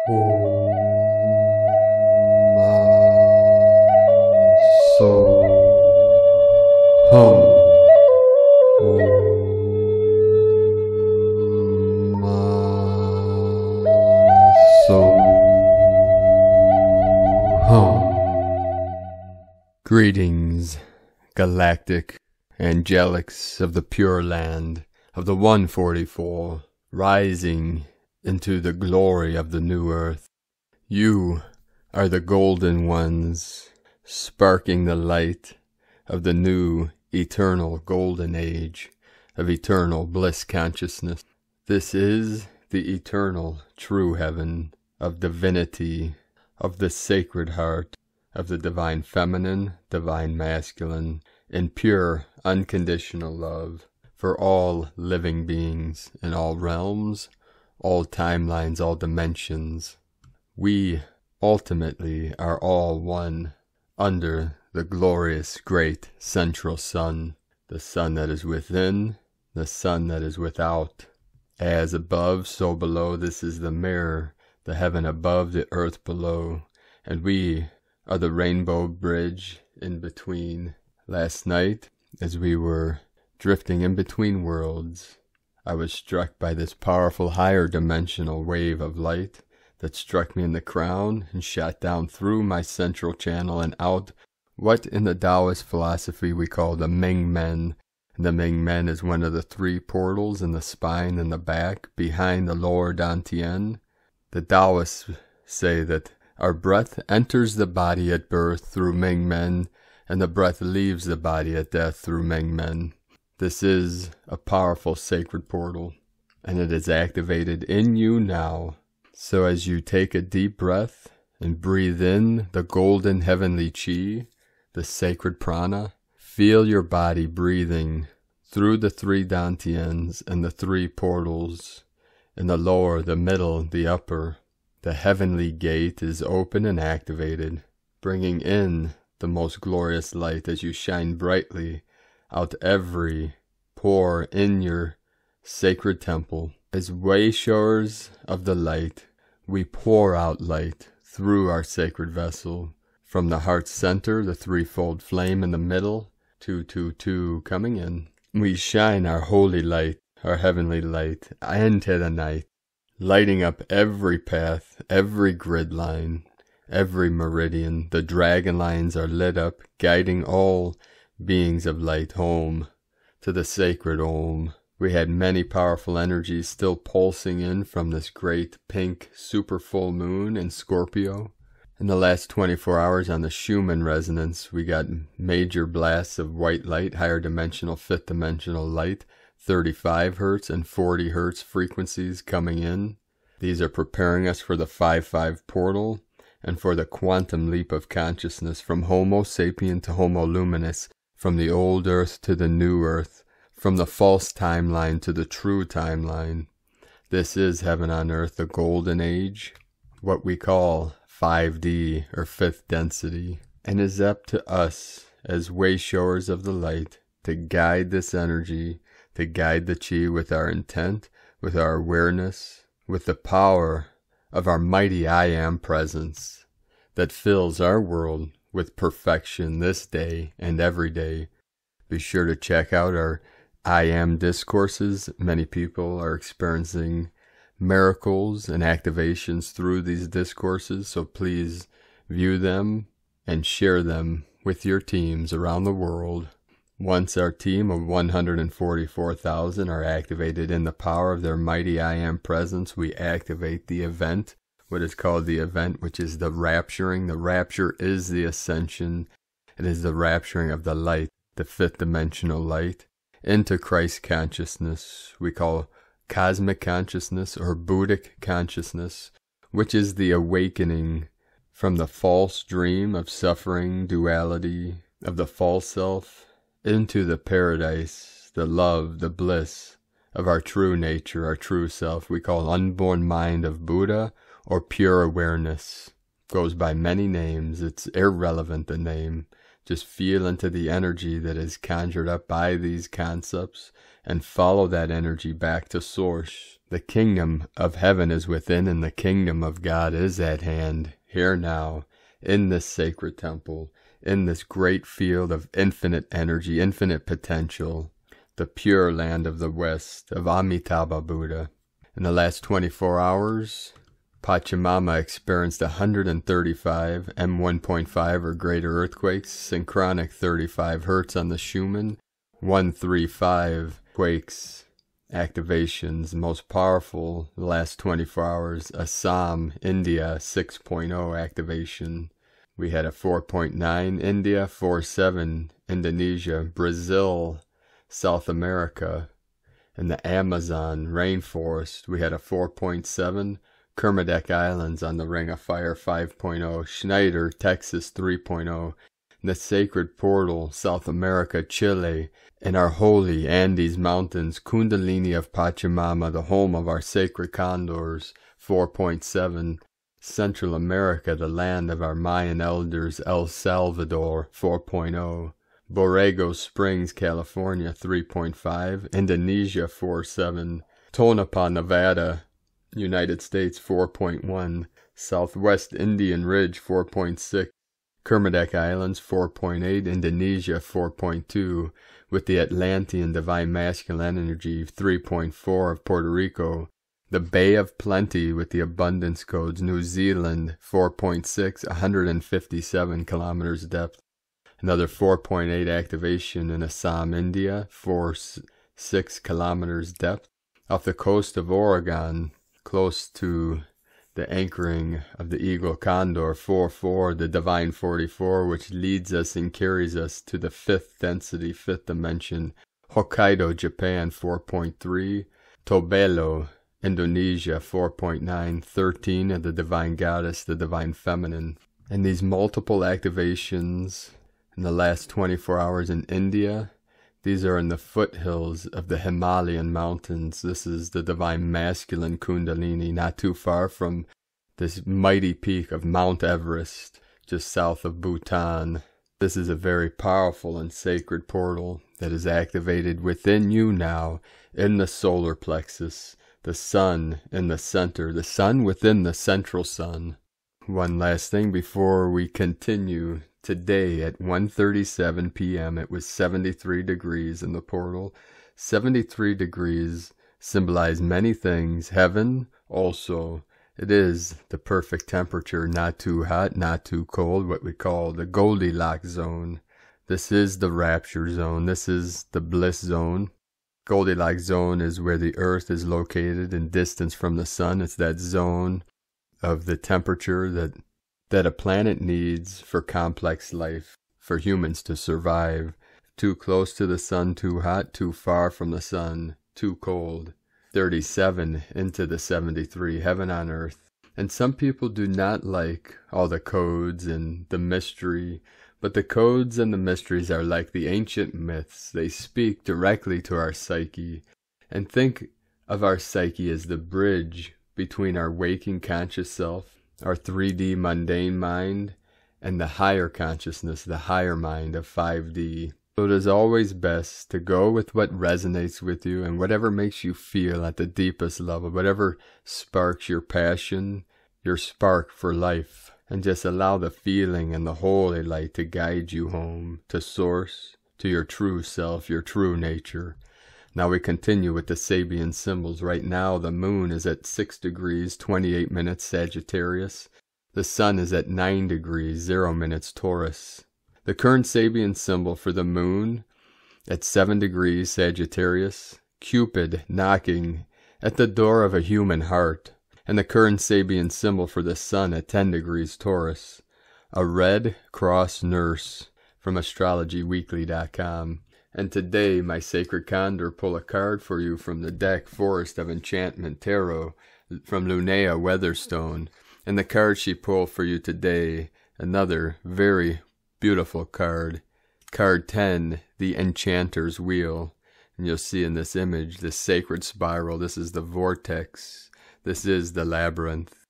So hum. So hum. Greetings, galactic angelics of the Pure Land of the 144, rising into the glory of the new earth. You are the golden ones, sparking the light of the new eternal golden age of eternal bliss consciousness. This is the eternal true heaven of divinity, of the sacred heart, of the divine feminine, divine masculine, in pure unconditional love for all living beings in all realms, all timelines, all dimensions. We ultimately are all one under the glorious great central sun, the sun that is within, the sun that is without. As above, so below. This is the mirror, the heaven above, the earth below, and we are the rainbow bridge in between. Last night, as we were drifting in between worlds, I was struck by this powerful higher dimensional wave of light that struck me in the crown and shot down through my central channel and out what in the Taoist philosophy we call the Ming Men. The Ming Men is one of the three portals in the spine and the back behind the lower Dantian. The Taoists say that our breath enters the body at birth through Ming Men, and the breath leaves the body at death through Ming Men. This is a powerful sacred portal, and it is activated in you now. So as you take a deep breath and breathe in the golden heavenly chi, the sacred prana, feel your body breathing through the three dantians and the three portals. In the lower, the middle, the upper, the heavenly gate is open and activated, bringing in the most glorious light as you shine brightly out every pore in your sacred temple. As way-showers of the light, we pour out light through our sacred vessel. From the heart center, the threefold flame in the middle, 222 coming in. We shine our holy light, our heavenly light, into the night, lighting up every path, every grid line, every meridian. The dragon lines are lit up, guiding all beings of light home to the sacred Om. We had many powerful energies still pulsing in from this great pink super full moon in Scorpio. In the last 24 hours on the Schumann resonance, we got major blasts of white light, higher dimensional, fifth dimensional light, 35 hertz and 40 hertz frequencies coming in. These are preparing us for the 5-5 portal and for the quantum leap of consciousness from Homo sapien to Homo luminous, from the old earth to the new earth, from the false timeline to the true timeline. This is heaven on earth, the golden age, what we call 5D or fifth density, and is up to us as way-showers of the light to guide this energy, to guide the chi with our intent, with our awareness, with the power of our mighty I Am presence that fills our world with perfection this day and every day. Be sure to check out our I Am discourses. Many people are experiencing miracles and activations through these discourses, so please view them and share them with your teams around the world. Once our team of 144,000 are activated in the power of their mighty I Am presence, we activate the event, what is called the event, which is the rapturing. The rapture is the ascension. It is the rapturing of the light, the fifth dimensional light, into Christ consciousness. We call cosmic consciousness or Buddhic consciousness, which is the awakening from the false dream of suffering, duality, of the false self, into the paradise, the love, the bliss of our true nature, our true self. We call unborn mind of Buddha or pure awareness. Goes by many names. It's irrelevant, the name. Just feel into the energy that is conjured up by these concepts and follow that energy back to source. The kingdom of heaven is within, and the kingdom of God is at hand, here now, in this sacred temple, in this great field of infinite energy, infinite potential, the pure land of the West, of Amitabha Buddha. In the last 24 hours, Pachamama experienced 135 M1.5 or greater earthquakes, synchronic 35 Hertz on the Schumann, 135 quakes, activations. Most powerful, the last 24 hours, Assam, India, 6.0 activation. We had a 4.9 India, 4.7 Indonesia, Brazil, South America, in the Amazon rainforest. We had a 4.7, Kermadec Islands on the Ring of Fire 5.0, Schneider, Texas 3.0, the Sacred Portal, South America, Chile, in our holy Andes Mountains, Kundalini of Pachamama, the home of our sacred condors, 4.7, Central America, the land of our Mayan elders, El Salvador, 4.0, Borrego Springs, California, 3.5, Indonesia, 4.7, Tonopah, Nevada, United States, 4.1, Southwest Indian Ridge, 4.6, Kermadec Islands, 4.8, Indonesia, 4.2, with the Atlantean Divine Masculine Energy, 3.4 of Puerto Rico, the Bay of Plenty with the Abundance Codes, New Zealand, 4.6, 157 kilometers depth, another 4.8 activation in Assam, India, 4.6 kilometers depth, off the coast of Oregon, close to the anchoring of the Eagle Condor, 4.4, the Divine 44, which leads us and carries us to the fifth density, fifth dimension, Hokkaido, Japan, 4.3, Tobelo, Indonesia, 4.9, 13 of the Divine Goddess, the Divine Feminine. And these multiple activations in the last 24 hours in India, these are in the foothills of the Himalayan mountains. This is the Divine Masculine Kundalini, not too far from this mighty peak of Mount Everest, just south of Bhutan. This is a very powerful and sacred portal that is activated within you now in the solar plexus, the sun in the center, the sun within the central sun. One last thing before we continue. Today at 1:37 p.m. it was 73 degrees in the portal. 73 degrees symbolize many things. Heaven also. It is the perfect temperature, not too hot, not too cold, what we call the Goldilocks zone. This is the rapture zone. This is the bliss zone. Goldilocks zone is where the earth is located in distance from the sun. It's that zone of the temperature that a planet needs for complex life, for humans to survive. Too close to the sun, too hot; too far from the sun, too cold. 37 into the 73, heaven on earth. And some people do not like all the codes and the mystery, but the codes and the mysteries are like the ancient myths. They speak directly to our psyche. And think of our psyche as the bridge between our waking conscious self, our 3D mundane mind, and the higher consciousness, the higher mind of 5D. So it is always best to go with what resonates with you and whatever makes you feel at the deepest level, whatever sparks your passion, your spark for life, and just allow the feeling and the holy light to guide you home, to source, to your true self, your true nature. Now we continue with the Sabian symbols. Right now the moon is at 6 degrees, 28 minutes Sagittarius. The sun is at 9 degrees, 0 minutes Taurus. The current Sabian symbol for the moon at 7 degrees Sagittarius. Cupid knocking at the door of a human heart. And the current Sabian symbol for the sun at 10 degrees Taurus. A Red Cross nurse from astrologyweekly.com. And today, my sacred condor pull a card for you from the deck, Forest of Enchantment Tarot, from Lunea Weatherstone. And the card she pulled for you today, another very beautiful card. Card 10, the Enchanter's Wheel. And you'll see in this image, the sacred spiral. This is the vortex. This is the labyrinth,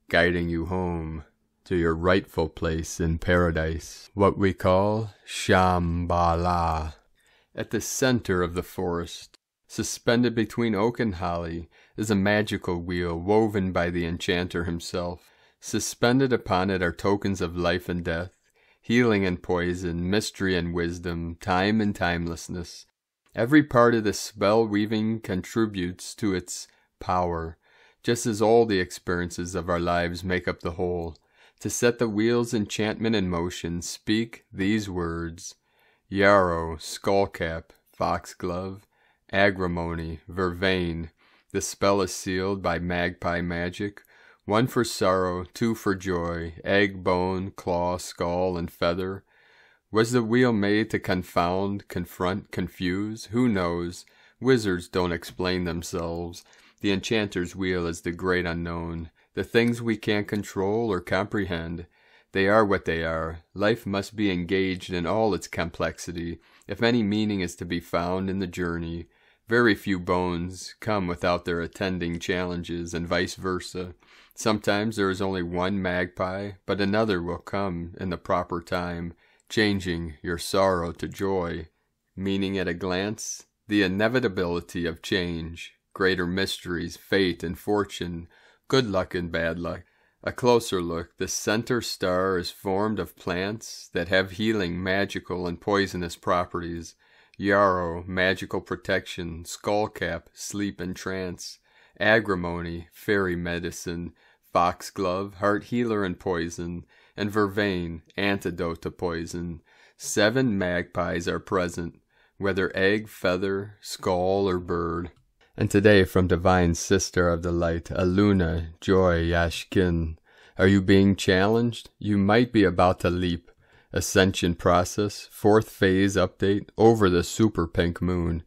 guiding you home to your rightful place in paradise, what we call Shambhala. At the center of the forest, suspended between oak and holly, is a magical wheel woven by the enchanter himself. Suspended upon it are tokens of life and death, healing and poison, mystery and wisdom, time and timelessness. Every part of the spell weaving contributes to its power, just as all the experiences of our lives make up the whole. To set the wheel's enchantment in motion, speak these words: Yarrow, Skullcap, Foxglove, Agrimony, Vervain. The spell is sealed by magpie magic. 1 for sorrow, 2 for joy, egg, bone, claw, skull, and feather. Was the wheel made to confound, confront, confuse? Who knows? Wizards don't explain themselves. The enchanter's wheel is the great unknown. The things we can't control or comprehend. They are what they are. Life must be engaged in all its complexity, if any meaning is to be found in the journey. Very few bones come without their attending challenges, and vice versa. Sometimes there is only one magpie, but another will come in the proper time, changing your sorrow to joy. Meaning at a glance, the inevitability of change, greater mysteries, fate and fortune, good luck and bad luck. A closer look, the center star is formed of plants that have healing, magical, and poisonous properties. Yarrow, magical protection. Skullcap, sleep and trance. Agrimony, fairy medicine. Foxglove, heart healer and poison. And Vervain, antidote to poison. 7 magpies are present, whether egg, feather, skull, or bird. And today from Divine Sister of the Light, Aluna Joy Yashkin, are you being challenged? You might be about to leap. Ascension process, 4th phase update, over the super pink moon.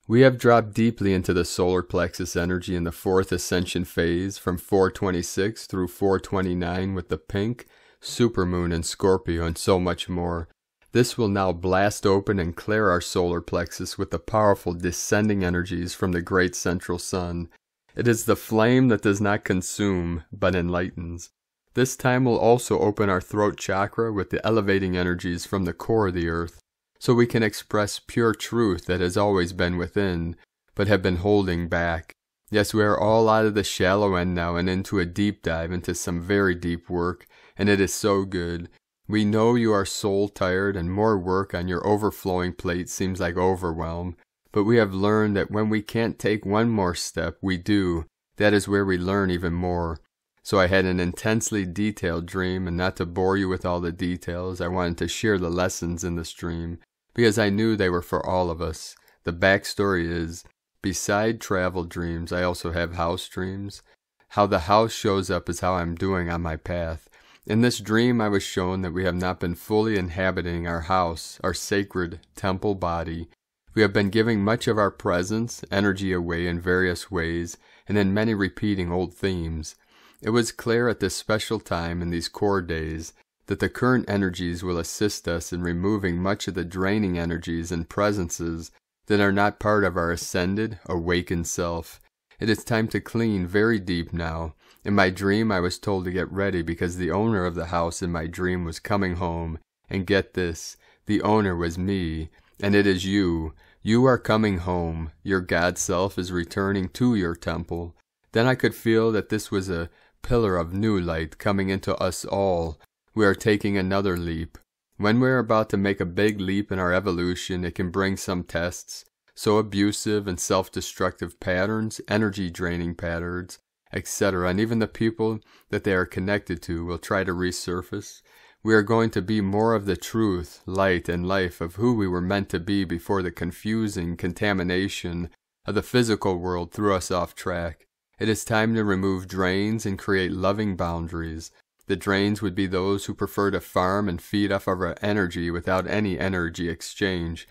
We have dropped deeply into the solar plexus energy in the 4th ascension phase from 426 through 429 with the pink, supermoon in Scorpio and so much more. This will now blast open and clear our solar plexus with the powerful descending energies from the great central sun. It is the flame that does not consume, but enlightens. This time will also open our throat chakra with the elevating energies from the core of the earth, so we can express pure truth that has always been within, but have been holding back. Yes, we are all out of the shallow end now and into a deep dive into some very deep work, and it is so good. We know you are soul tired and more work on your overflowing plate seems like overwhelm, but we have learned that when we can't take one more step, we do. That is where we learn even more. So I had an intensely detailed dream, and not to bore you with all the details, I wanted to share the lessons in this dream, because I knew they were for all of us. The backstory is, beside travel dreams, I also have house dreams. How the house shows up is how I'm doing on my path. In this dream I was shown that we have not been fully inhabiting our house, our sacred temple body. We have been giving much of our presence, energy away in various ways, and in many repeating old themes. It was clear at this special time in these core days that the current energies will assist us in removing much of the draining energies and presences that are not part of our ascended, awakened self. It is time to clean very deep now. In my dream I was told to get ready because the owner of the house in my dream was coming home. And get this, the owner was me, and it is you. You are coming home. Your God self is returning to your temple. Then I could feel that this was a pillar of new light coming into us all. We are taking another leap. When we are about to make a big leap in our evolution, it can bring some tests. So abusive and self-destructive patterns, energy-draining patterns, etc., and even the people that they are connected to will try to resurface. We are going to be more of the truth, light, and life of who we were meant to be before the confusing contamination of the physical world threw us off track. It is time to remove drains and create loving boundaries. The drains would be those who prefer to farm and feed off of our energy without any energy exchange.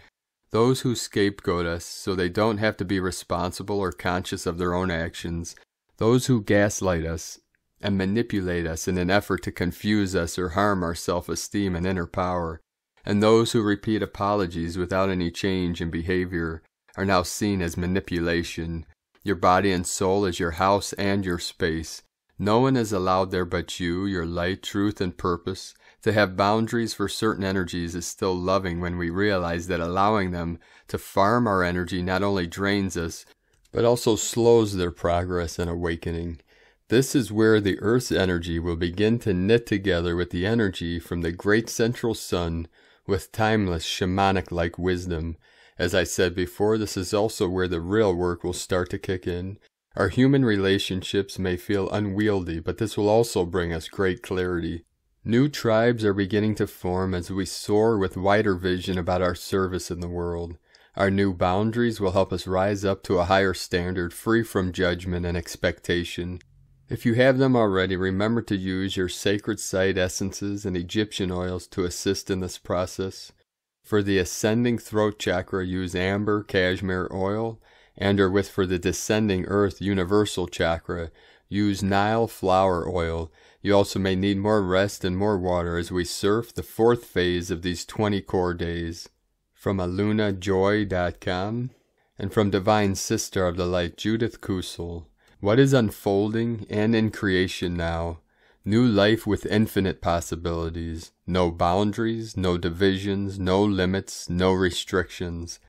Those who scapegoat us so they don't have to be responsible or conscious of their own actions. Those who gaslight us and manipulate us in an effort to confuse us or harm our self-esteem and inner power. And those who repeat apologies without any change in behavior are now seen as manipulation. Your body and soul is your house and your space. No one is allowed there but you, your light, truth, and purpose. To have boundaries for certain energies is still loving when we realize that allowing them to farm our energy not only drains us, but also slows their progress and awakening. This is where the Earth's energy will begin to knit together with the energy from the great central sun with timeless shamanic-like wisdom. As I said before, this is also where the real work will start to kick in. Our human relationships may feel unwieldy, but this will also bring us great clarity. New tribes are beginning to form as we soar with wider vision about our service in the world. Our new boundaries will help us rise up to a higher standard, free from judgment and expectation. If you have them already, remember to use your sacred site essences and Egyptian oils to assist in this process. For the ascending throat chakra, use amber, cashmere oil, or for the descending earth universal chakra, use Nile flower oil. You also may need more rest and more water as we surf the fourth phase of these 20 core days. From alunajoy.com and from Divine Sister of the Light, Judith Kusel. What is unfolding and in creation now? New life with infinite possibilities. No boundaries, no divisions, no limits, no restrictions.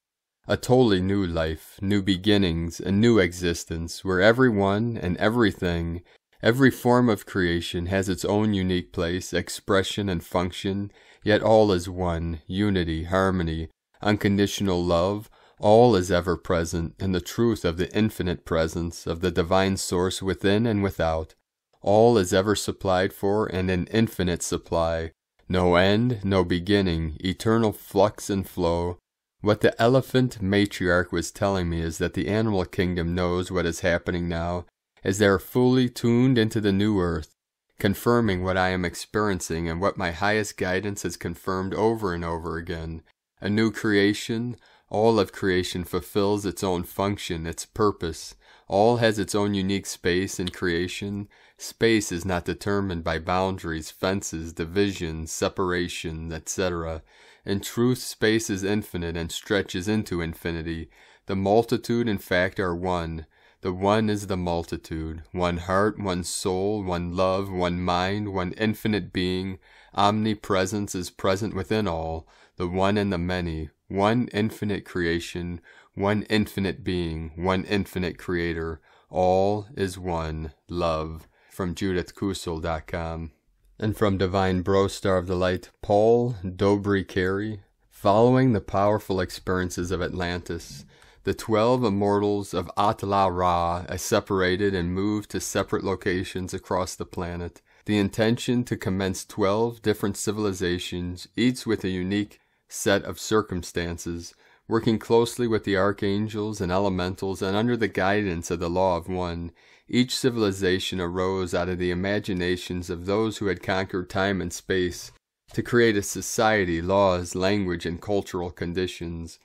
A totally new life, new beginnings, a new existence, where everyone and everything, every form of creation has its own unique place, expression, and function, yet all is one, unity, harmony, unconditional love. All is ever present in the truth of the infinite presence of the divine source within and without. All is ever supplied for and in infinite supply. No end, no beginning, eternal flux and flow. What the elephant matriarch was telling me is that the animal kingdom knows what is happening now, as they are fully tuned into the new earth, confirming what I am experiencing and what my highest guidance has confirmed over and over again. A new creation. All of creation fulfills its own function, its purpose. All has its own unique space in creation. Space is not determined by boundaries, fences, divisions, separation, etc. In truth, space is infinite and stretches into infinity. The multitude, in fact, are one. The one is the multitude. One heart, one soul, one love, one mind, one infinite being. Omnipresence is present within all, the one and the many. One infinite creation, one infinite being, one infinite creator. All is one. Love. From JudithKusel.com. And from Divine Bro Star of the Light, Paul Dobry Carey. Following the powerful experiences of Atlantis, the 12 immortals of Atla-Ra separated and moved to separate locations across the planet. The intention to commence 12 different civilizations, each with a unique set of circumstances, working closely with the archangels and elementals and under the guidance of the law of one. Each civilization arose out of the imaginations of those who had conquered time and space to create a society, laws, language, and cultural conditions.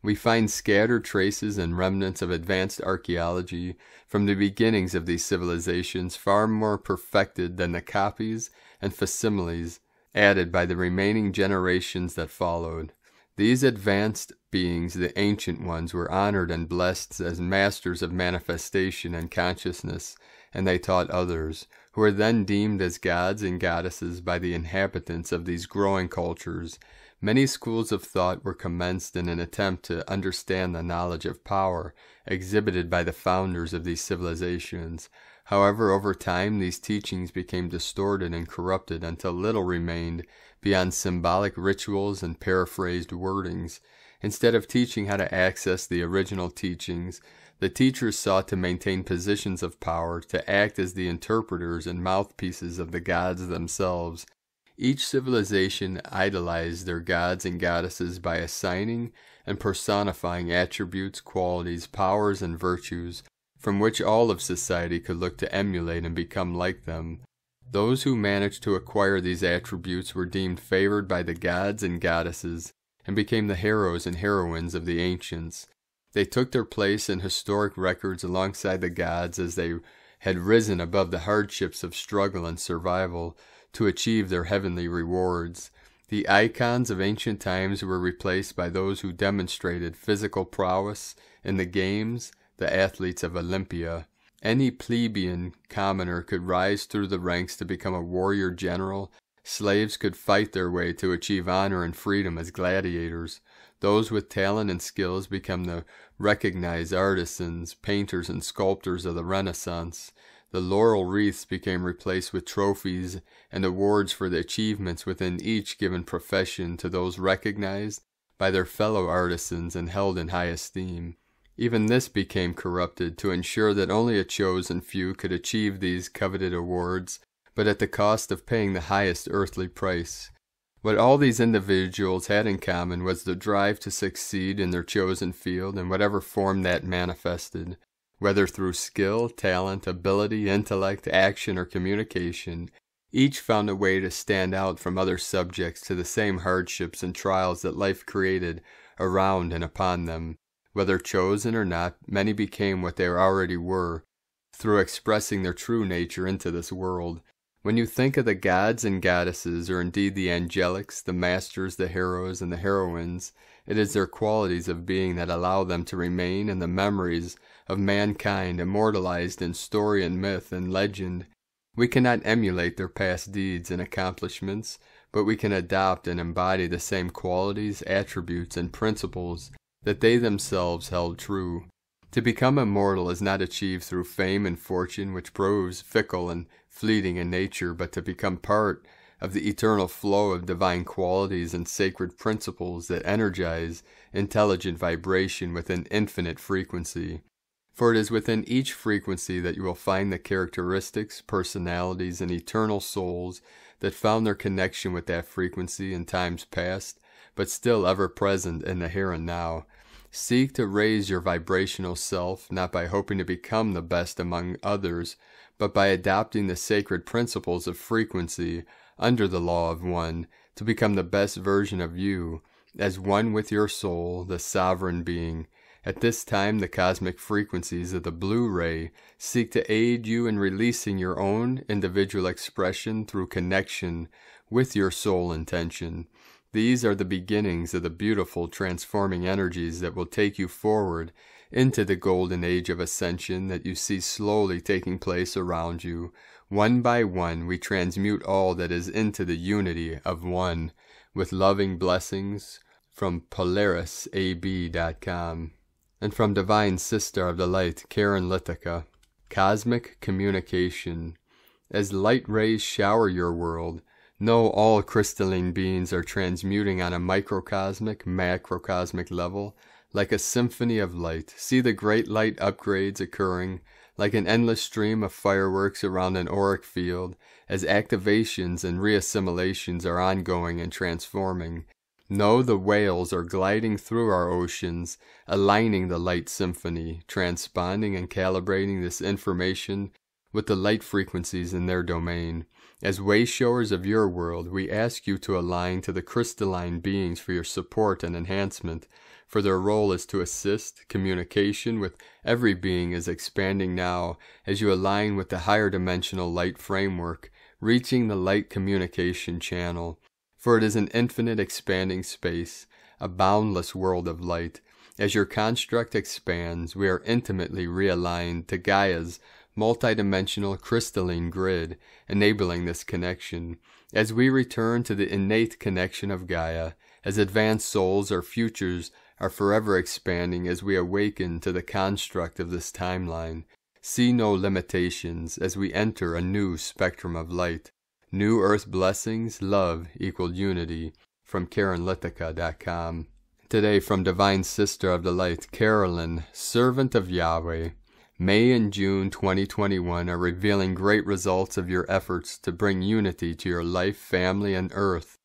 We find scattered traces and remnants of advanced archaeology from the beginnings of these civilizations, far more perfected than the copies and facsimiles added by the remaining generations that followed. These advanced beings, the ancient ones, were honored and blessed as masters of manifestation and consciousness, and they taught others, who were then deemed as gods and goddesses by the inhabitants of these growing cultures. Many schools of thought were commenced in an attempt to understand the knowledge of power exhibited by the founders of these civilizations. However, over time, these teachings became distorted and corrupted until little remained beyond symbolic rituals and paraphrased wordings. Instead of teaching how to access the original teachings, the teachers sought to maintain positions of power, to act as the interpreters and mouthpieces of the gods themselves. Each civilization idolized their gods and goddesses by assigning and personifying attributes, qualities, powers, and virtues, from which all of society could look to emulate and become like them. Those who managed to acquire these attributes were deemed favored by the gods and goddesses, and became the heroes and heroines of the ancients. They took their place in historic records alongside the gods as they had risen above the hardships of struggle and survival to achieve their heavenly rewards. The icons of ancient times were replaced by those who demonstrated physical prowess in the games, the athletes of Olympia. Any plebeian commoner could rise through the ranks to become a warrior general. Slaves could fight their way to achieve honor and freedom as gladiators. Those with talent and skills become the recognized artisans, painters, and sculptors of the Renaissance. The laurel wreaths became replaced with trophies and awards for the achievements within each given profession to those recognized by their fellow artisans and held in high esteem. Even this became corrupted to ensure that only a chosen few could achieve these coveted awards, but at the cost of paying the highest earthly price. What all these individuals had in common was the drive to succeed in their chosen field in whatever form that manifested. Whether through skill, talent, ability, intellect, action, or communication, each found a way to stand out from other subjects to the same hardships and trials that life created around and upon them. Whether chosen or not, many became what they already were, through expressing their true nature into this world. When you think of the gods and goddesses, or indeed the angelics, the masters, the heroes, and the heroines, it is their qualities of being that allow them to remain in the memories of mankind, immortalized in story and myth and legend. We cannot emulate their past deeds and accomplishments, but we can adopt and embody the same qualities, attributes, and principles that they themselves held true. To become immortal is not achieved through fame and fortune, which proves fickle and fleeting in nature, but to become part of the eternal flow of divine qualities and sacred principles that energize intelligent vibration within infinite frequency. For it is within each frequency that you will find the characteristics, personalities, and eternal souls that found their connection with that frequency in times past, but still ever present in the here and now. Seek to raise your vibrational self, not by hoping to become the best among others, but by adopting the sacred principles of frequency under the law of one, to become the best version of you, as one with your soul, the sovereign being. At this time, the cosmic frequencies of the blue ray seek to aid you in releasing your own individual expression through connection with your soul intention. These are the beginnings of the beautiful transforming energies that will take you forward into the golden age of ascension that you see slowly taking place around you. One by one, we transmute all that is into the unity of one. With loving blessings from PolarisAB.com. And from Divine Sister of the Light, Karen Lithica. Cosmic Communication. As light rays shower your world, know all crystalline beings are transmuting on a microcosmic, macrocosmic level, like a symphony of light. See the great light upgrades occurring, like an endless stream of fireworks around an auric field, as activations and reassimilations are ongoing and transforming. Know the whales are gliding through our oceans, aligning the light symphony, transponding and calibrating this information with the light frequencies in their domain. As way-showers of your world, we ask you to align to the crystalline beings for your support and enhancement, for their role is to assist. Communication with every being is expanding now as you align with the higher dimensional light framework, reaching the light communication channel. For it is an infinite expanding space, a boundless world of light. As your construct expands, we are intimately realigned to Gaia's multidimensional crystalline grid, enabling this connection. As we return to the innate connection of Gaia, as advanced souls, our futures are forever expanding as we awaken to the construct of this timeline. See no limitations as we enter a new spectrum of light. New Earth blessings, love equal unity. From KarenLithica.com. Today from Divine Sister of the Light, Carolyn, Servant of Yahweh. May and June 2021 are revealing great results of your efforts to bring unity to your life, family, and earth.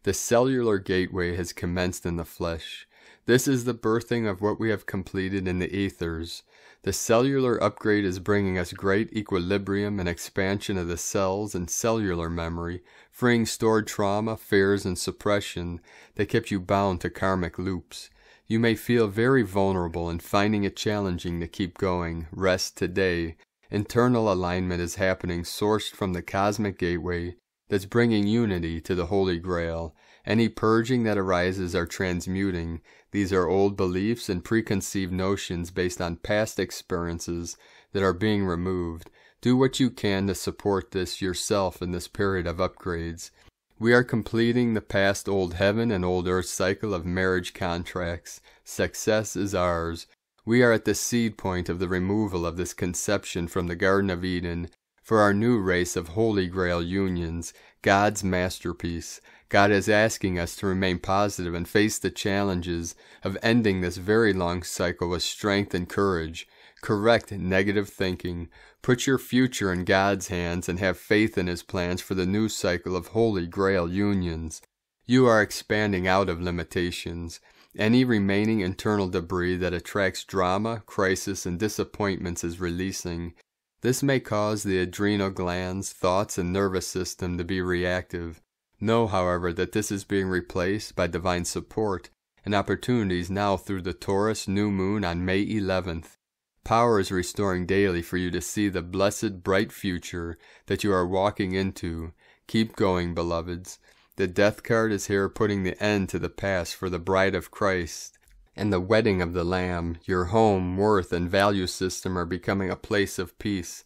The cellular gateway has commenced in the flesh. This is the birthing of what we have completed in the ethers. The cellular upgrade is bringing us great equilibrium and expansion of the cells and cellular memory, freeing stored trauma, fears, and suppression that kept you bound to karmic loops. You may feel very vulnerable and finding it challenging to keep going. Rest today. Internal alignment is happening, sourced from the cosmic gateway that's bringing unity to the Holy Grail. Any purging that arises are transmuting. These are old beliefs and preconceived notions based on past experiences that are being removed. Do what you can to support this yourself in this period of upgrades. We are completing the past old heaven and old earth cycle of marriage contracts. Success is ours. We are at the seed point of the removal of this conception from the Garden of Eden for our new race of Holy Grail unions, God's masterpiece. God is asking us to remain positive and face the challenges of ending this very long cycle with strength and courage. Correct negative thinking. Put your future in God's hands and have faith in His plans for the new cycle of Holy Grail unions. You are expanding out of limitations. Any remaining internal debris that attracts drama, crisis, and disappointments is releasing. This may cause the adrenal glands, thoughts, and nervous system to be reactive. Know, however, that this is being replaced by divine support and opportunities now through the Taurus new moon on May 11th. Power is restoring daily for you to see the blessed, bright future that you are walking into. Keep going, beloveds. The death card is here putting the end to the past for the bride of Christ and the wedding of the Lamb. Your home, worth, and value system are becoming a place of peace.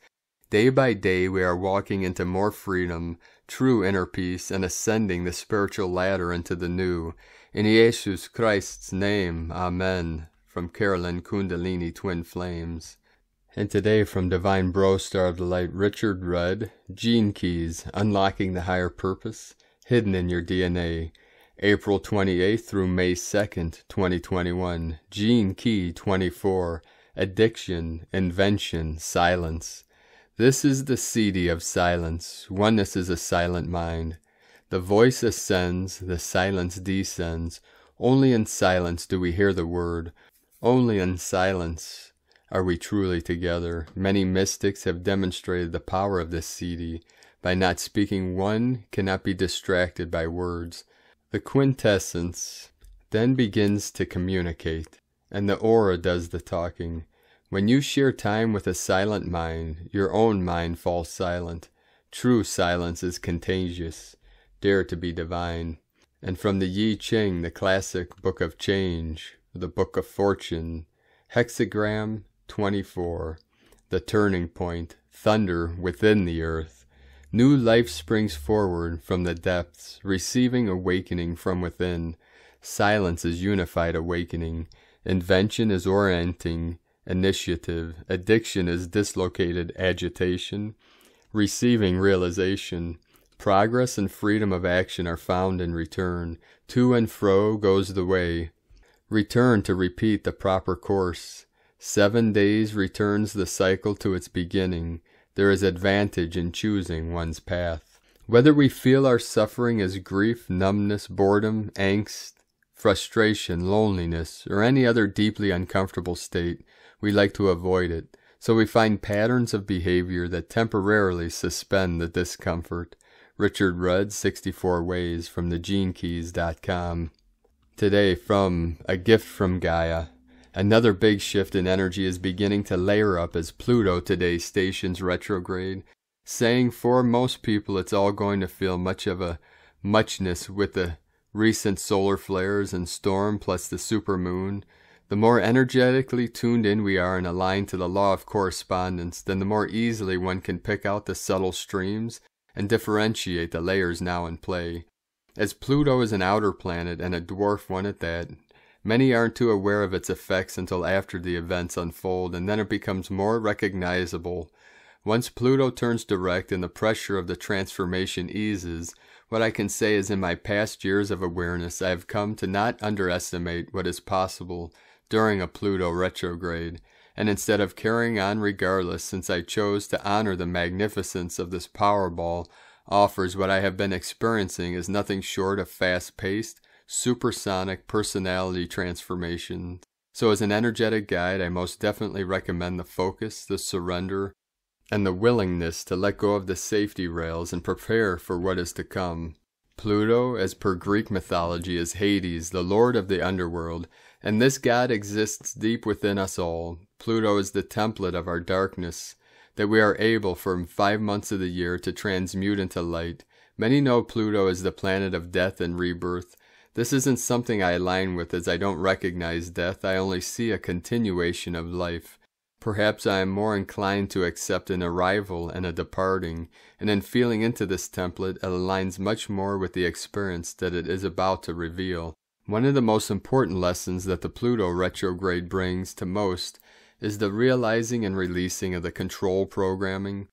Day by day we are walking into more freedom, true inner peace, and ascending the spiritual ladder into the new. In Jesus Christ's name, Amen. From Carolyn Kundalini Twin Flames. And today from Divine Bro Star of the Light, Richard Rudd, Gene Keys, Unlocking the Higher Purpose, Hidden in Your DNA, April 28th through May 2nd, 2021, Gene Key 24, Addiction, Invention, Silence. This is the CD of silence. Oneness is a silent mind. The voice ascends, the silence descends. Only in silence do we hear the word. Only in silence are we truly together. Many mystics have demonstrated the power of this CD. By not speaking, one cannot be distracted by words. The quintessence then begins to communicate, and the aura does the talking. When you share time with a silent mind, your own mind falls silent. True silence is contagious. Dare to be divine. And from the I Ching, the classic Book of Change, the Book of Fortune, Hexagram 24, the turning point, thunder within the earth. New life springs forward from the depths, receiving awakening from within. Silence is unified awakening. Invention is orienting initiative. Addiction is dislocated agitation. Receiving realization. Progress and freedom of action are found in return. To and fro goes the way. Return to repeat the proper course. 7 days returns the cycle to its beginning. There is advantage in choosing one's path. Whether we feel our suffering as grief, numbness, boredom, angst, frustration, loneliness, or any other deeply uncomfortable state, we like to avoid it. So we find patterns of behavior that temporarily suspend the discomfort. Richard Rudd, 64 Ways, from thegenekeys.com. Today from A Gift from Gaia. Another big shift in energy is beginning to layer up as Pluto today stations retrograde, saying for most people it's all going to feel much of a muchness with the recent solar flares and storm plus the supermoon. The more energetically tuned in we are and aligned to the law of correspondence, then the more easily one can pick out the subtle streams and differentiate the layers now in play. As Pluto is an outer planet, and a dwarf one at that, many aren't too aware of its effects until after the events unfold, and then it becomes more recognizable. Once Pluto turns direct and the pressure of the transformation eases, what I can say is in my past years of awareness, I have come to not underestimate what is possible during a Pluto retrograde, and instead of carrying on regardless, since I chose to honor the magnificence of this Powerball, offers what I have been experiencing is nothing short of fast-paced, supersonic personality transformation. So as an energetic guide, I most definitely recommend the focus, the surrender, and the willingness to let go of the safety rails and prepare for what is to come. Pluto, as per Greek mythology, is Hades, the lord of the underworld, and this god exists deep within us all. Pluto is the template of our darkness, that we are able for 5 months of the year to transmute into light. Many know Pluto as the planet of death and rebirth. This isn't something I align with, as I don't recognize death, I only see a continuation of life. Perhaps I am more inclined to accept an arrival and a departing, and in feeling into this template it aligns much more with the experience that it is about to reveal. One of the most important lessons that the Pluto retrograde brings to most is the realizing and releasing of the control programming.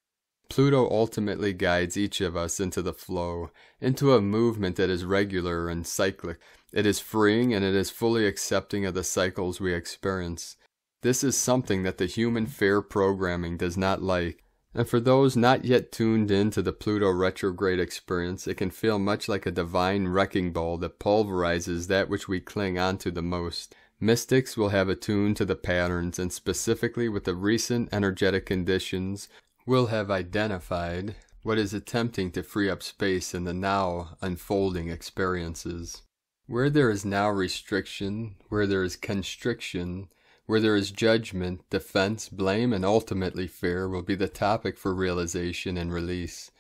Pluto ultimately guides each of us into the flow, into a movement that is regular and cyclic. It is freeing and it is fully accepting of the cycles we experience. This is something that the human fair programming does not like, and for those not yet tuned in to the Pluto retrograde experience, it can feel much like a divine wrecking ball that pulverizes that which we cling onto the most. Mystics will have attuned to the patterns, and specifically with the recent energetic conditions, will have identified what is attempting to free up space in the now unfolding experiences. Where there is now restriction, where there is constriction, where there is judgment, defense, blame, and ultimately fear will be the topic for realization and release.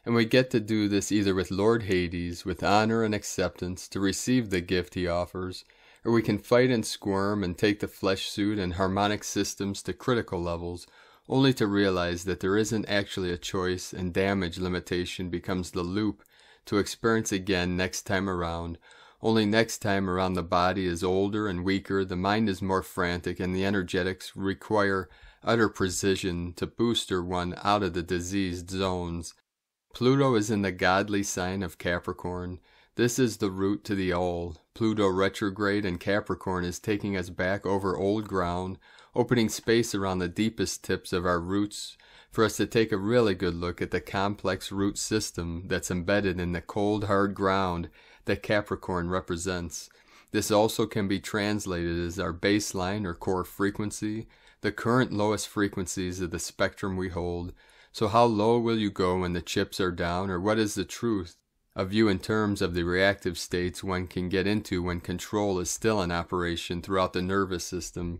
And we get to do this either with Lord Hades, with honor and acceptance to receive the gift he offers, or we can fight and squirm and take the flesh suit and harmonic systems to critical levels, only to realize that there isn't actually a choice, and damage limitation becomes the loop to experience again next time around. Only next time around the body is older and weaker, the mind is more frantic, and the energetics require utter precision to booster one out of the diseased zones. Pluto is in the godly sign of Capricorn. This is the route to the all. Pluto retrograde in Capricorn is taking us back over old ground, opening space around the deepest tips of our roots for us to take a really good look at the complex root system that's embedded in the cold, hard ground that Capricorn represents. This also can be translated as our baseline or core frequency, the current lowest frequencies of the spectrum we hold. So how low will you go when the chips are down, or what is the truth of you in terms of the reactive states one can get into when control is still in operation throughout the nervous system?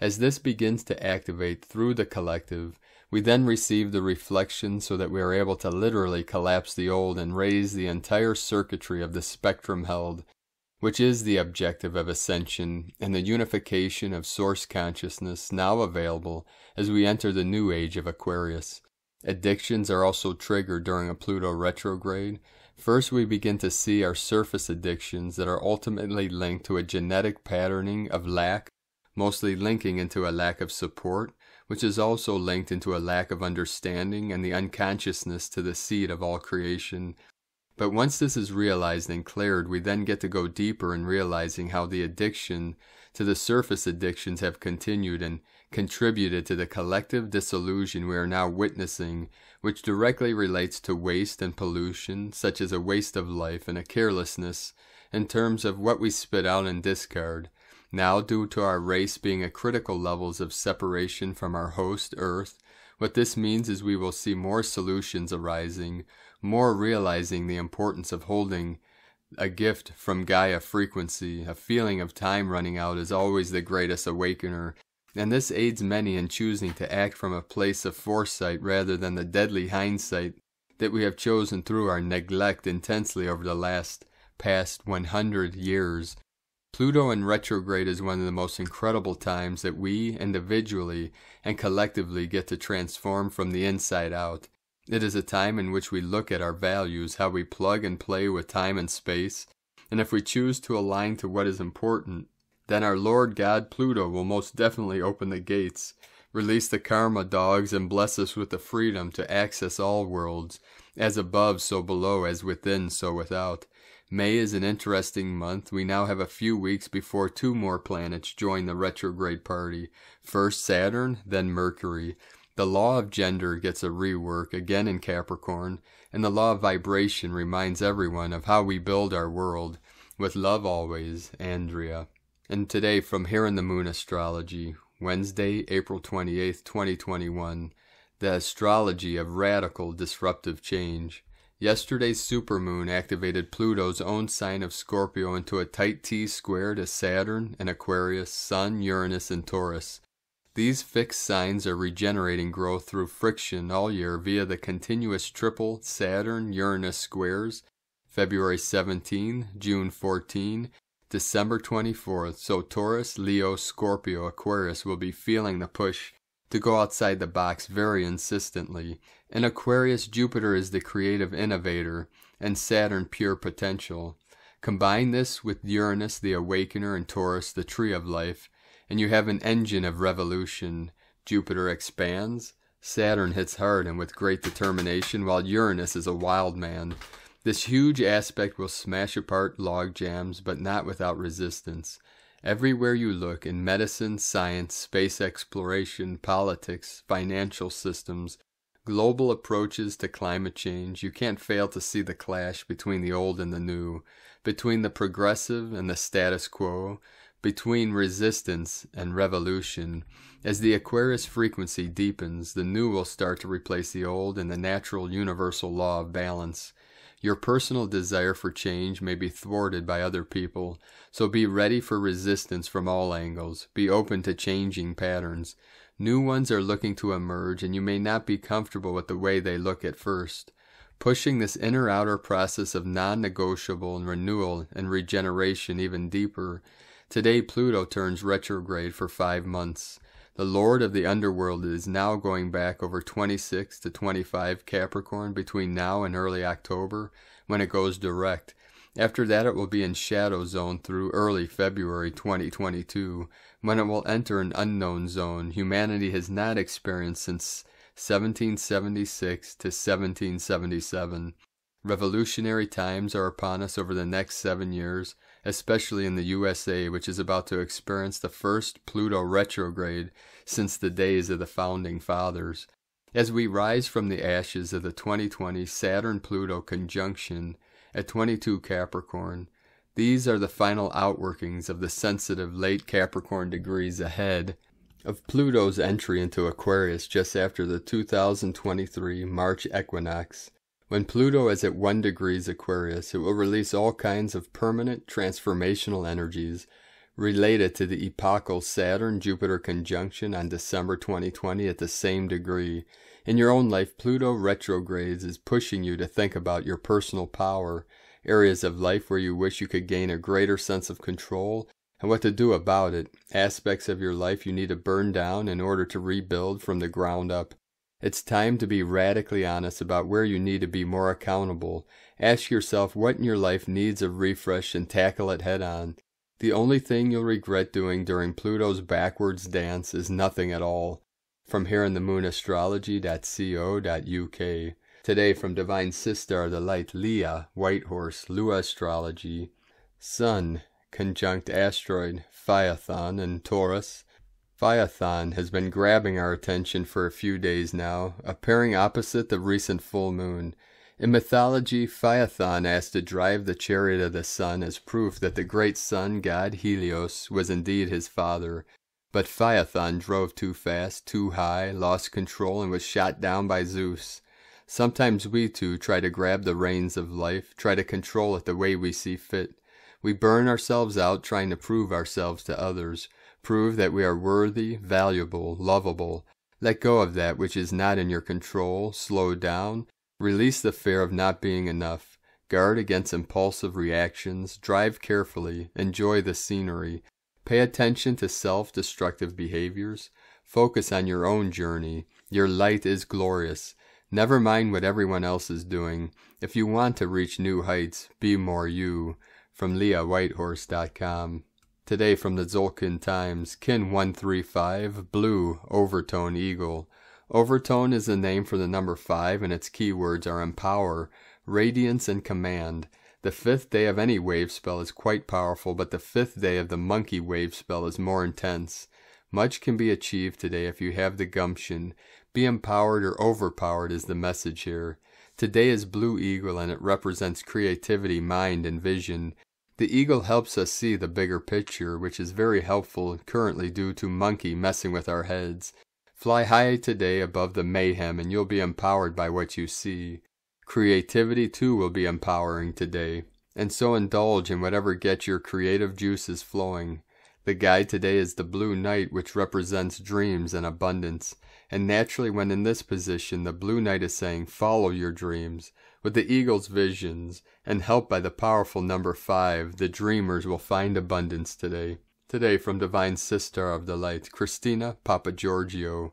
As this begins to activate through the collective, we then receive the reflection so that we are able to literally collapse the old and raise the entire circuitry of the spectrum held, which is the objective of ascension and the unification of source consciousness now available as we enter the new age of Aquarius. Addictions are also triggered during a Pluto retrograde. First, we begin to see our surface addictions that are ultimately linked to a genetic patterning of lack, mostly linking into a lack of support, which is also linked into a lack of understanding and the unconsciousness to the seed of all creation. But once this is realized and cleared, we then get to go deeper in realizing how the addiction to the surface addictions have continued and contributed to the collective disillusion we are now witnessing, which directly relates to waste and pollution, such as a waste of life and a carelessness in terms of what we spit out and discard. Now, due to our race being at critical levels of separation from our host, Earth, what this means is we will see more solutions arising, more realizing the importance of holding a gift from Gaia frequency. A feeling of time running out is always the greatest awakener, and this aids many in choosing to act from a place of foresight rather than the deadly hindsight that we have chosen through our neglect intensely over the past 100 years. Pluto in retrograde is one of the most incredible times that we, individually and collectively, get to transform from the inside out. It is a time in which we look at our values, how we plug and play with time and space, and if we choose to align to what is important, then our Lord God Pluto will most definitely open the gates, release the karma dogs, and bless us with the freedom to access all worlds, as above so below, as within so without. May is an interesting month. We now have a few weeks before two more planets join the retrograde party. First Saturn, then Mercury. The law of gender gets a rework, again in Capricorn, and the law of vibration reminds everyone of how we build our world. With love always, Andrea. And today from Here in the Moon Astrology, Wednesday, April 28th, 2021, the astrology of radical disruptive change. Yesterday's supermoon activated Pluto's own sign of Scorpio into a tight T-square to Saturn and Aquarius, Sun, Uranus, and Taurus. These fixed signs are regenerating growth through friction all year via the continuous triple Saturn-Uranus squares, February 17, June 14, December 24th. So Taurus, Leo, Scorpio, Aquarius will be feeling the push to go outside the box very insistently. In Aquarius, Jupiter is the creative innovator, and Saturn pure potential. Combine this with Uranus, the awakener, and Taurus, the tree of life, and you have an engine of revolution. Jupiter expands, Saturn hits hard and with great determination, while Uranus is a wild man. This huge aspect will smash apart log jams, but not without resistance. Everywhere you look, in medicine, science, space exploration, politics, financial systems, global approaches to climate change, you can't fail to see the clash between the old and the new, between the progressive and the status quo, between resistance and revolution. As the Aquarius frequency deepens, the new will start to replace the old in the natural universal law of balance. Your personal desire for change may be thwarted by other people, so be ready for resistance from all angles. Be open to changing patterns. New ones are looking to emerge, and you may not be comfortable with the way they look at first. Pushing this inner-outer process of non-negotiable and renewal and regeneration even deeper. Today Pluto turns retrograde for 5 months. The Lord of the underworld is now going back over 26 to 25 Capricorn between now and early October, when it goes direct. After that it will be in shadow zone through early February 2022, when it will enter an unknown zone humanity has not experienced since 1776 to 1777. Revolutionary times are upon us over the next 7 years, especially in the USA, which is about to experience the first Pluto retrograde since the days of the Founding Fathers. As we rise from the ashes of the 2020 Saturn-Pluto conjunction at 22 Capricorn, these are the final outworkings of the sensitive late Capricorn degrees ahead of Pluto's entry into Aquarius just after the 2023 March equinox. When Pluto is at 1 degrees Aquarius, it will release all kinds of permanent transformational energies related to the epochal Saturn-Jupiter conjunction on December 2020 at the same degree. In your own life, Pluto retrogrades is pushing you to think about your personal power, areas of life where you wish you could gain a greater sense of control, and what to do about it, aspects of your life you need to burn down in order to rebuild from the ground up. It's time to be radically honest about where you need to be more accountable. Ask yourself what in your life needs a refresh and tackle it head on. The only thing you'll regret doing during Pluto's backwards dance is nothing at all. From here in the moonastrology.co.uk. Today from Divine Sister of the Light, Leah, Whitehorse, Lua Astrology. Sun, conjunct asteroid, Phaethon in Taurus. Phaethon has been grabbing our attention for a few days now, appearing opposite the recent full moon. In mythology, Phaethon asked to drive the chariot of the sun as proof that the great sun god Helios was indeed his father. But Phaethon drove too fast, too high, lost control, and was shot down by Zeus. Sometimes we too try to grab the reins of life, try to control it the way we see fit. We burn ourselves out trying to prove ourselves to others. Prove that we are worthy, valuable, lovable. Let go of that which is not in your control, slow down, release the fear of not being enough, guard against impulsive reactions, drive carefully, enjoy the scenery, pay attention to self-destructive behaviors, focus on your own journey. Your light is glorious. Never mind what everyone else is doing. If you want to reach new heights, be more you. From LeahWhitehorse.com. Today from the Tzolk'in Times, Kin 135, Blue, Overtone Eagle. Overtone is the name for the number 5, and its keywords are empower, radiance, and command. The 5th day of any wave spell is quite powerful, but the 5th day of the monkey wave spell is more intense. Much can be achieved today if you have the gumption. Be empowered or overpowered is the message here. Today is Blue Eagle, and it represents creativity, mind, and vision. The eagle helps us see the bigger picture, which is very helpful currently due to monkey messing with our heads. Fly high today above the mayhem and you'll be empowered by what you see. Creativity too will be empowering today, and so indulge in whatever gets your creative juices flowing. The guide today is the Blue Knight, which represents dreams and abundance, and naturally when in this position the Blue Knight is saying follow your dreams. With the eagle's visions, and helped by the powerful number 5, the dreamers will find abundance today. Today from Divine Sister of the Light, Christina Papagiorgio.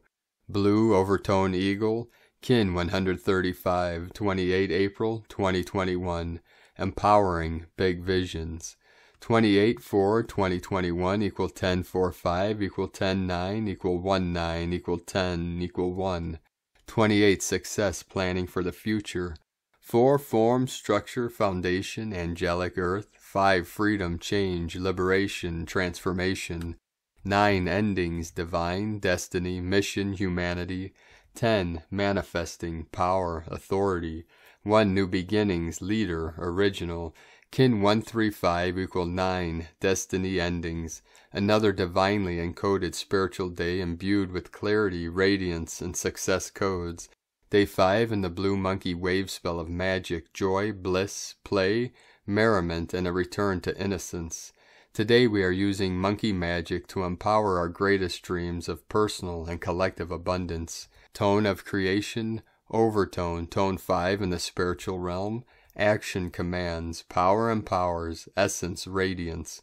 Blue Overtone Eagle, Kin 135, 28 April 2021, Empowering Big Visions. 28/4/2021 equal 10/4/5 equal 10/9 equal 1/9 equal 10 equal 1. 28 Success Planning for the Future. 4 Form, Structure, Foundation, Angelic Earth. 5 Freedom, Change, Liberation, Transformation. 9 Endings, Divine, Destiny, Mission, Humanity. 10 Manifesting, Power, Authority. 1 New Beginnings, Leader, Original. Kin 135 equal 9 Destiny Endings. Another divinely encoded spiritual day imbued with clarity, radiance, and success codes. Day 5 in the Blue Monkey wave spell of magic, joy, bliss, play, merriment, and a return to innocence. Today we are using monkey magic to empower our greatest dreams of personal and collective abundance. Tone of creation, overtone, tone 5 in the spiritual realm. Action commands, power empowers, essence radiance.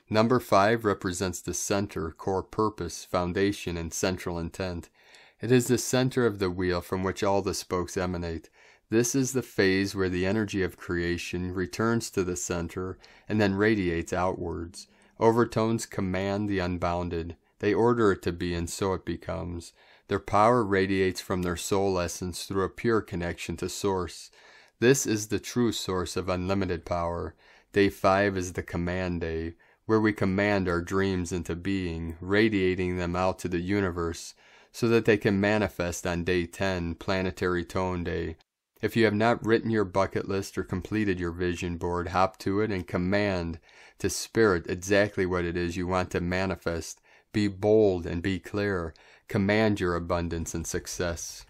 Number 5 represents the center, core purpose, foundation, and central intent. It is the center of the wheel from which all the spokes emanate. This is the phase where the energy of creation returns to the center and then radiates outwards. Overtones command the unbounded. They order it to be, and so it becomes. Their power radiates from their soul essence through a pure connection to Source. This is the true source of unlimited power. Day 5 is the command day, where we command our dreams into being, radiating them out to the universe, so that they can manifest on Day 10, Planetary Tone Day. If you have not written your bucket list or completed your vision board, hop to it and command to Spirit exactly what it is you want to manifest. Be bold and be clear. Command your abundance and success.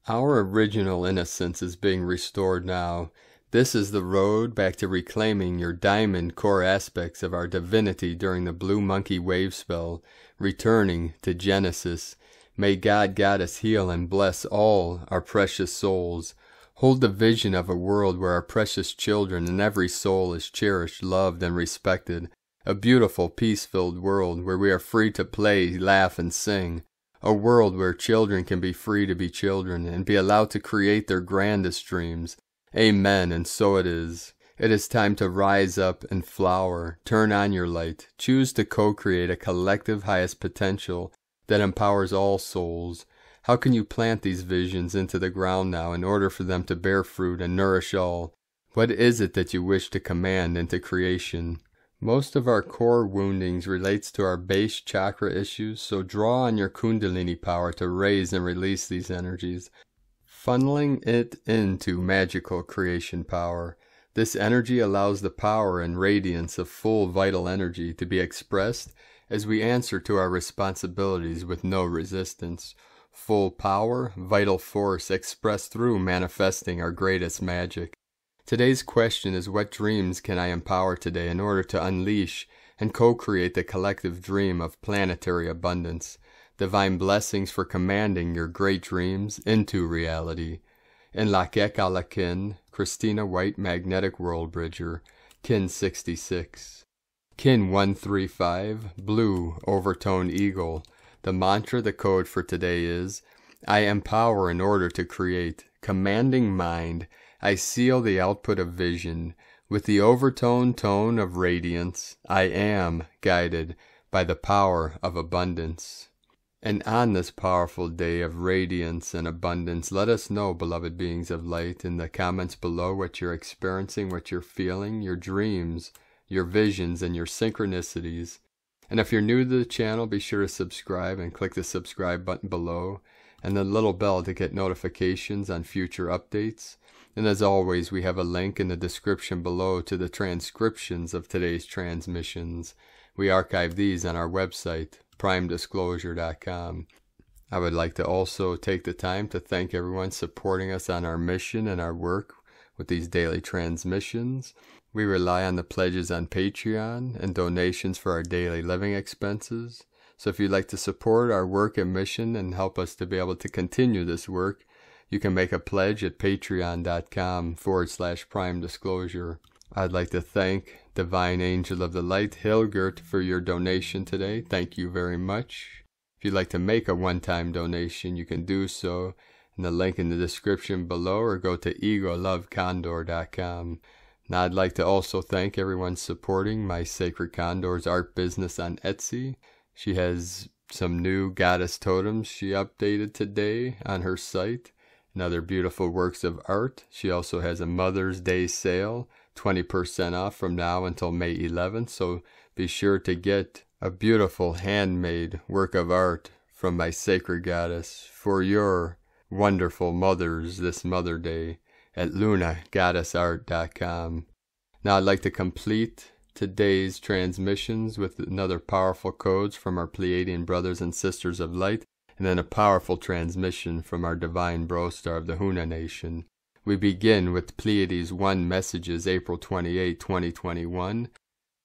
Our original innocence is being restored now. This is the road back to reclaiming your diamond core aspects of our divinity during the Blue Monkey wave spell, returning to Genesis. May God Goddess heal and bless all our precious souls. Hold the vision of a world where our precious children and every soul is cherished, loved, and respected. A beautiful, peace-filled world where we are free to play, laugh, and sing. A world where children can be free to be children and be allowed to create their grandest dreams. Amen, and so it is. It is time to rise up and flower. Turn on your light. Choose to co-create a collective highest potential that empowers all souls. How can you plant these visions into the ground now in order for them to bear fruit and nourish all? What is it that you wish to command into creation? Most of our core woundings relates to our base chakra issues, so draw on your Kundalini power to raise and release these energies, funneling it into magical creation power. This energy allows the power and radiance of full vital energy to be expressed as we answer to our responsibilities with no resistance. Full power, vital force expressed through manifesting our greatest magic. Today's question is, what dreams can I empower today in order to unleash and co-create the collective dream of planetary abundance? Divine blessings for commanding your great dreams into reality. In Lakek Alakin, Christina White Magnetic World Bridger, Kin 66. Kin 135, Blue Overtone Eagle. The mantra, the code for today is, I empower in order to create. Commanding mind, I seal the output of vision. With the overtone tone of radiance, I am guided by the power of abundance. And on this powerful day of radiance and abundance, let us know, beloved beings of light, in the comments below what you're experiencing, what you're feeling, your dreams, your visions, and your synchronicities. And if you're new to the channel, be sure to subscribe and click the subscribe button below and the little bell to get notifications on future updates. And as always, we have a link in the description below to the transcriptions of today's transmissions. We archive these on our website, primedisclosure.com. I would like to also take the time to thank everyone supporting us on our mission and our work with these daily transmissions. We rely on the pledges on Patreon and donations for our daily living expenses. So if you'd like to support our work and mission and help us to be able to continue this work, you can make a pledge at patreon.com/primedisclosure. I'd like to thank Divine Angel of the Light, Hilgert, for your donation today. Thank you very much. If If you'd like to make a one-time donation, you can do so in the link in the description below, or go to egolovecondor.com. Now I'd like to also thank everyone supporting my Sacred Condors art business on Etsy. She has some new goddess totems she updated today on her site, and other beautiful works of art. She also has a Mother's Day sale, 20% off from now until May 11th, so be sure to get a beautiful handmade work of art from my sacred goddess for your wonderful mothers this Mother Day at lunagoddessart.com. Now I'd like to complete today's transmissions with another powerful codes from our Pleiadian brothers and sisters of light, and then a powerful transmission from our divine bro star of the Huna Nation. We begin with Pleiades 1 messages, April 28, 2021.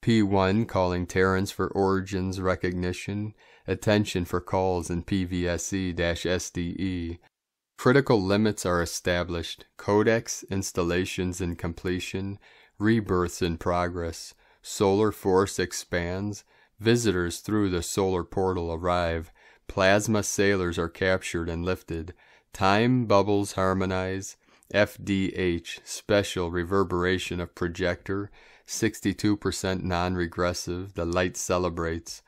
P1 calling Terrans for origins recognition. Attention for calls in PVSE-SDE. Critical limits are established. Codex installations in completion. Rebirths in progress. Solar force expands. Visitors through the solar portal arrive. Plasma sailors are captured and lifted. Time bubbles harmonize. FDH, special reverberation of projector. 62% non-regressive, the light celebrates.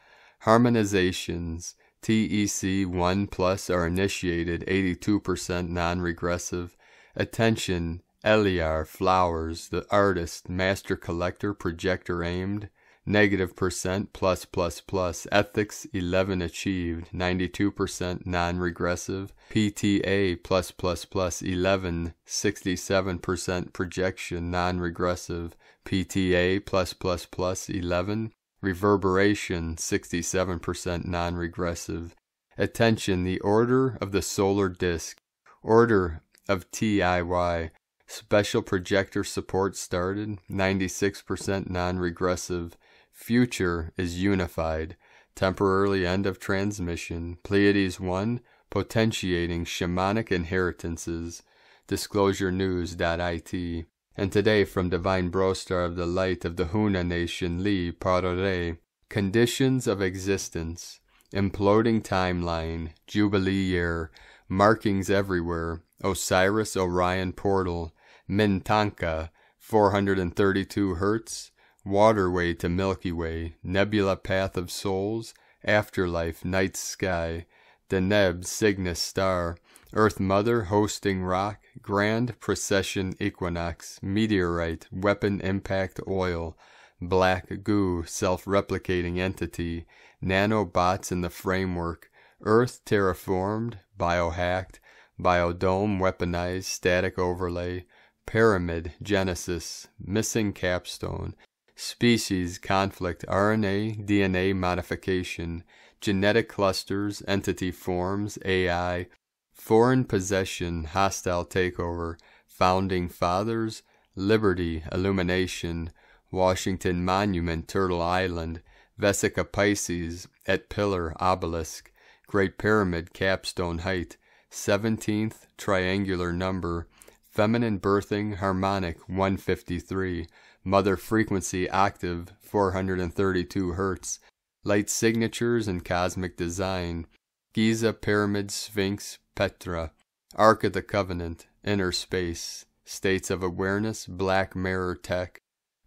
Harmonizations, TEC 1+ are initiated, 82% non-regressive. Attention, Eliar, flowers, the artist, master collector, projector aimed. -% +++. Ethics 11 achieved, 92% non-regressive. PTA +++ 11, 67% projection non-regressive. PTA +++ 11, reverberation 67% non-regressive. Attention, the order of the solar disk, order of TIY, special projector support started, 96% non-regressive. Future is unified. Temporarily end of transmission. Pleiades 1, potentiating shamanic inheritances. DisclosureNews.it. And today from Divine Brostar of the Light of the Huna Nation, Li Parore. Conditions of existence. Imploding timeline. Jubilee year. Markings everywhere. Osiris Orion portal. Mintanka. 432 Hertz. Waterway to Milky Way, Nebula Path of Souls, Afterlife, Night Sky, Deneb, Cygnus Star, Earth Mother, Hosting Rock, Grand Procession Equinox, Meteorite, Weapon Impact Oil, Black Goo, Self-Replicating Entity, Nanobots in the Framework, Earth Terraformed, Biohacked, Biodome Weaponized, Static Overlay, Pyramid, Genesis, Missing Capstone, Species, conflict, RNA, DNA modification, genetic clusters, entity forms, AI, foreign possession, hostile takeover, founding fathers, liberty, illumination, Washington Monument, Turtle Island, Vesica Pisces, Et Pillar, obelisk, Great Pyramid, capstone height, 17th triangular number, feminine birthing, harmonic, 153, mother frequency octave 432 Hz, light signatures and cosmic design, Giza Pyramid Sphinx Petra, Ark of the Covenant, inner space, states of awareness, black mirror tech,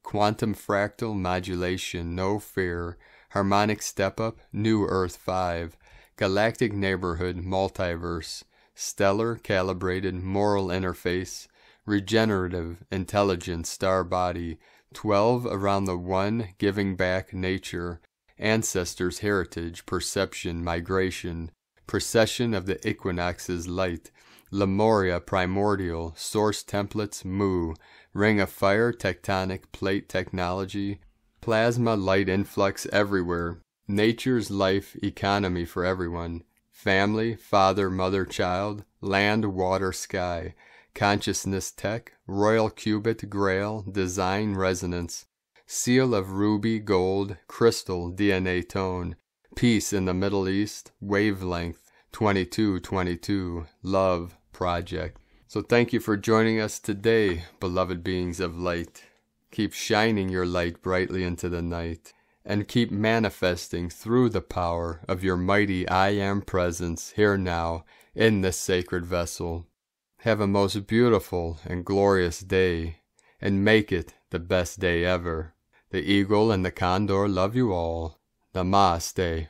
quantum fractal modulation, no fear, harmonic step up, new Earth 5, galactic neighborhood, multiverse, stellar calibrated moral interface, regenerative, intelligent star body, 12 around the one, giving back nature, ancestors' heritage, perception, migration, precession of the equinox's light, Lemuria primordial, source templates, Mu, ring of fire, tectonic plate technology, plasma light influx everywhere, nature's life economy for everyone, family, father, mother, child, land, water, sky, consciousness tech, royal qubit, grail, design resonance, seal of ruby, gold, crystal, DNA tone, peace in the Middle East, wavelength, 2222, love, project. So thank you for joining us today, beloved beings of light. Keep shining your light brightly into the night, and keep manifesting through the power of your mighty I Am presence here now in this sacred vessel. Have a most beautiful and glorious day, and make it the best day ever. The eagle and the condor love you all. Namaste.